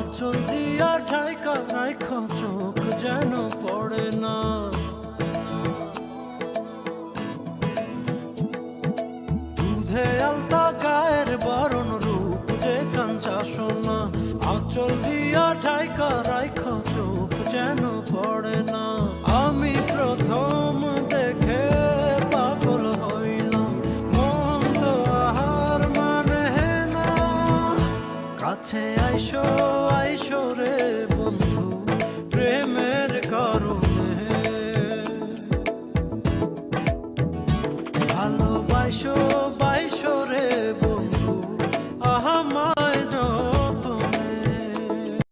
আঁচল দিয়া ঢাইকা রাইখা চোখ যেন পড়ে না। দুধে আলতা গায়ের বরণ রূপ যে কাঞ্চা সোনা, আঁচল দিয়া